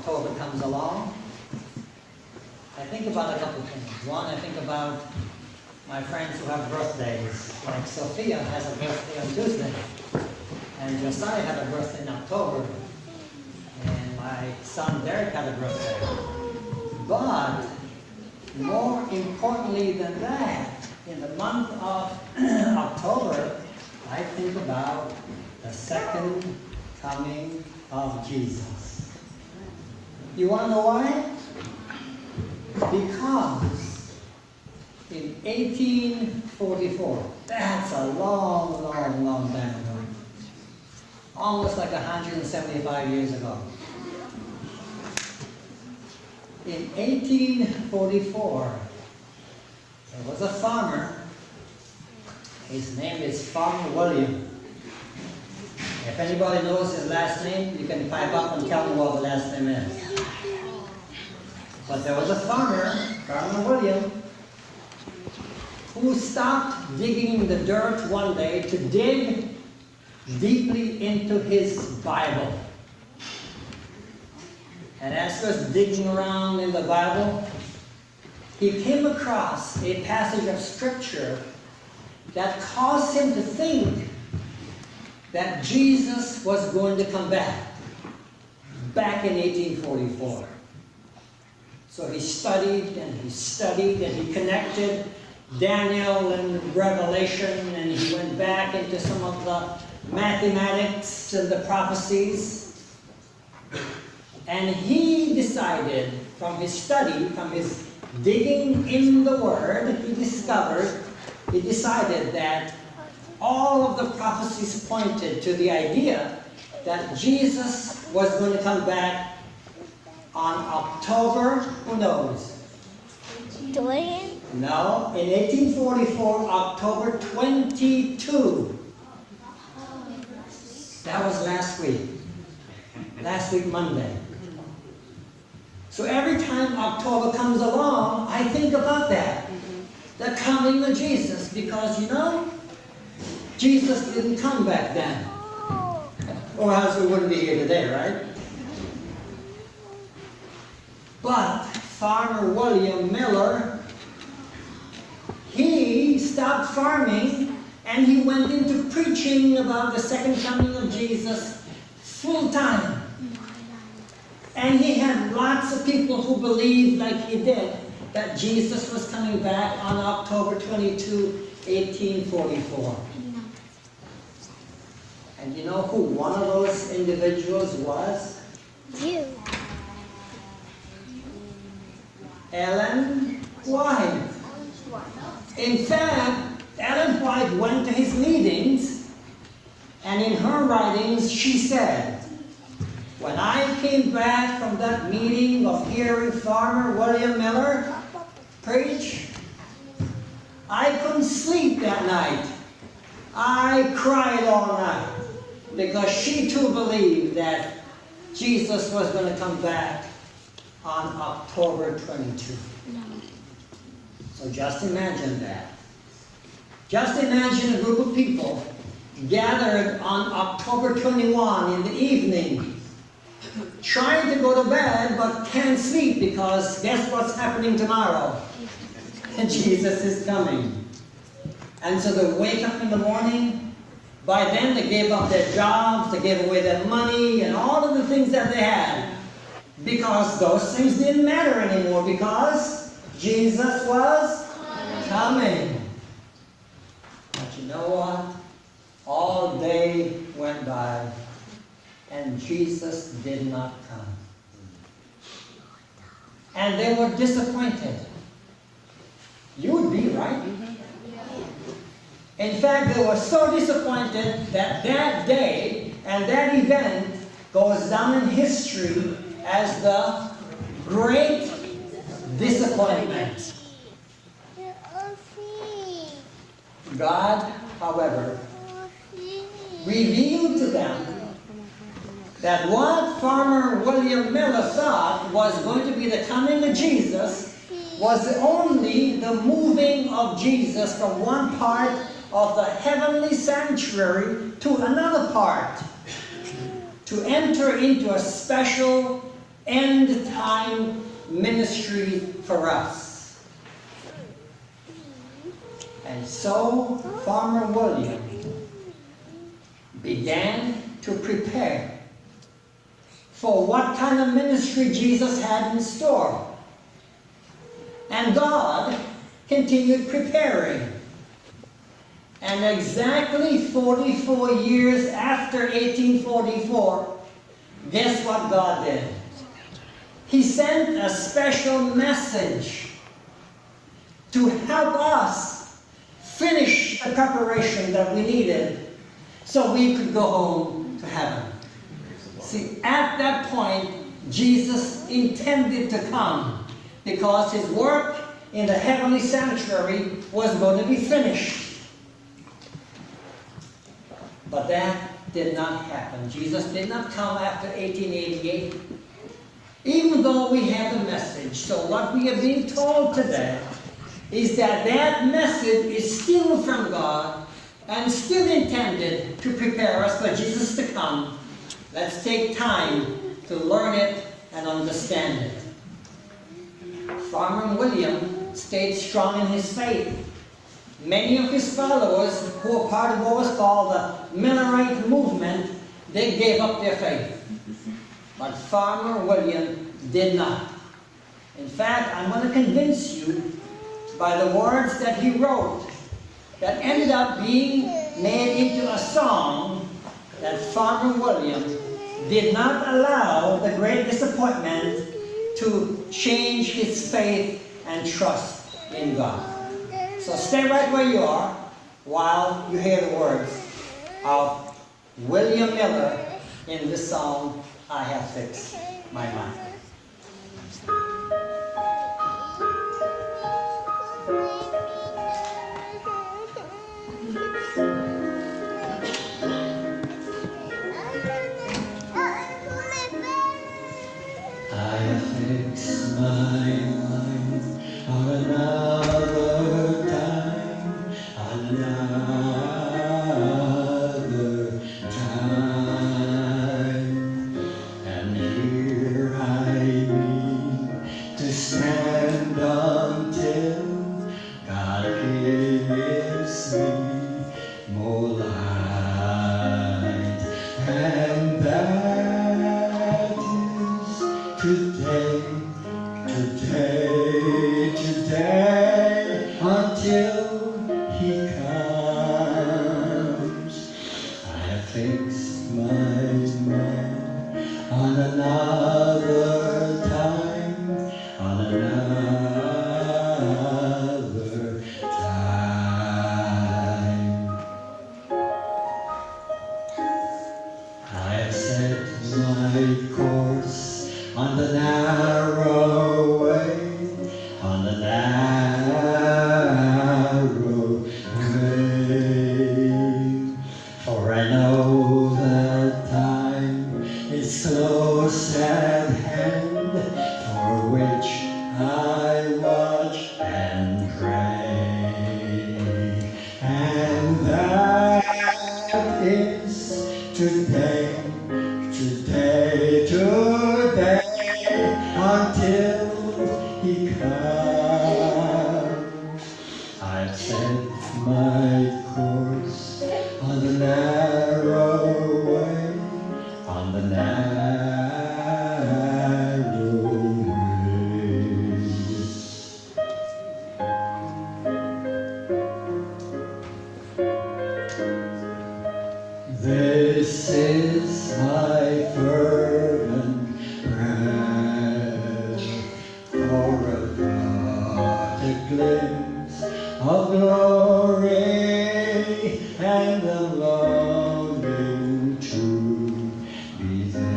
October comes along, I think about a couple things. One, I think about my friends who have birthdays. Like Sophia has a birthday on Tuesday, and Josiah had a birthday in October, and my son Derek had a birthday. But more importantly than that, in the month of October, I think about the second coming of Jesus. You want to know why? Because in 1844, that's a long, long, long time ago, almost like 175 years ago. In 1844, there was a farmer. His name is Farmer William. If anybody knows his last name, you can pipe up and tell me what the last name is. But there was a farmer, Farmer William, who stopped digging in the dirt one day to dig deeply into his Bible. And as he was digging around in the Bible, he came across a passage of Scripture that caused him to think that Jesus was going to come back in 1844. So he studied and he studied and he connected Daniel and Revelation, and he went back into some of the mathematics and the prophecies. And he decided from his study, from his digging in the Word, he decided that all of the prophecies pointed to the idea that Jesus was going to come back on October, who knows? Dorian? No, in 1844, October 22. That was last week Monday. So every time October comes along, I think about that. The coming of Jesus, because Jesus didn't come back then. Or else we wouldn't be here today, right? But Farmer William Miller, he stopped farming and he went into preaching about the second coming of Jesus full time. And he had lots of people who believed, like he did, that Jesus was coming back on October 22, 1844. And you know who one of those individuals was? You. Ellen White. In fact, Ellen White went to his meetings, and in her writings she said, when I came back from that meeting of hearing Farmer William Miller preach, I couldn't sleep that night. I cried all night because she too believed that Jesus was going to come back on October 22. So just imagine that. Just imagine a group of people gathered on October 21 in the evening, trying to go to bed but can't sleep because guess what's happening tomorrow? Jesus is coming. And so they wake up in the morning. By then they gave up their jobs, they gave away their money and all of the things that they had, because those things didn't matter anymore, because Jesus was coming. But you know what? All day went by and Jesus did not come. And they were disappointed. You would be, right? In fact, they were so disappointed that that day and that event goes down in history as the Great Disappointment. God, however, revealed to them that what Farmer William Miller thought was going to be the coming of Jesus was only the moving of Jesus from one part of the heavenly sanctuary to another part, to enter into a special end time ministry for us. And so Farmer William began to prepare for what kind of ministry Jesus had in store. And God continued preparing. And exactly 44 years after 1844, guess what God did? He sent a special message to help us finish the preparation that we needed so we could go home to heaven. See, at that point, Jesus intended to come because his work in the heavenly sanctuary was going to be finished. But that did not happen. Jesus did not come after 1888, even though we have the message. So what we are being told today is that that message is still from God and still intended to prepare us for Jesus to come. Let's take time to learn it and understand it. Farmer William stayed strong in his faith. Many of his followers, who were part of what was called the Millerite movement, they gave up their faith. But Farmer William did not. In fact, I'm going to convince you by the words that he wrote that ended up being made into a song that Farmer William did not allow the great disappointment to change his faith and trust in God. So stay right where you are while you hear the words of William Miller in this song, I Have Fixed My Mind. I have fixed my mind on another time, on another time. And here I mean to stand until God gives me more light. And that is today, until he comes. I have fixed my mind on another time, on another time. I have set my course on the narrow way, on the narrow way. For I know that time is close at hand, for which I watch and pray. And that is today, until he comes. I've set my course on the narrow way, on the narrow way. This is my fervent prayer, for a glimpse of glory and the longing to be there.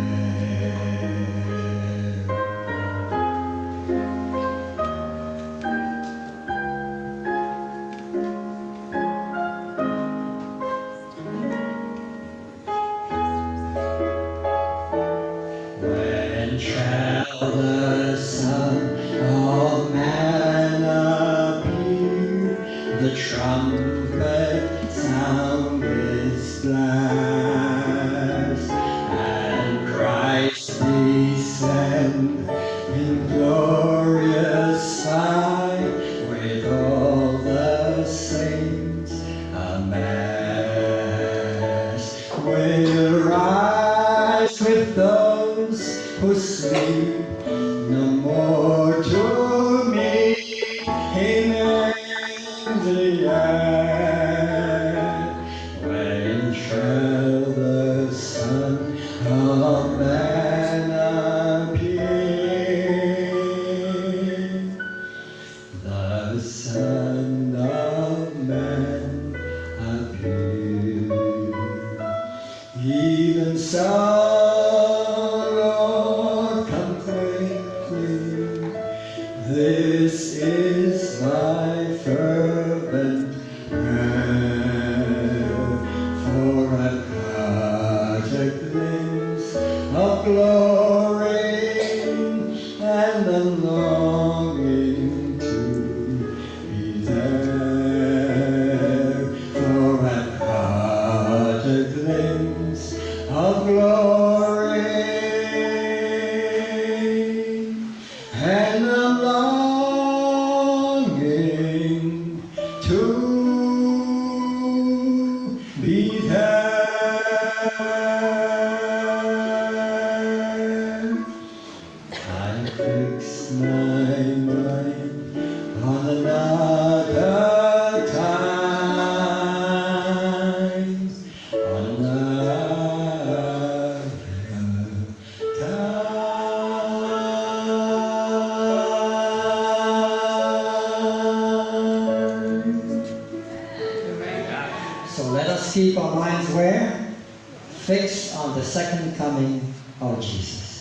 When shall the Son of Man appear? The trial with those who sleep, no more to me. Amen. The air. When shall the Son of Man appear? The Son of Man appear. Even so, Lord, come quickly. This is my fervent prayer, for I've got a glimpse of glory and a longing to be there. For I've got a glimpse of glory and a longing to be there. I fix my mind on another time, on another time. So let us keep our minds where? Fixed on the second coming of Jesus.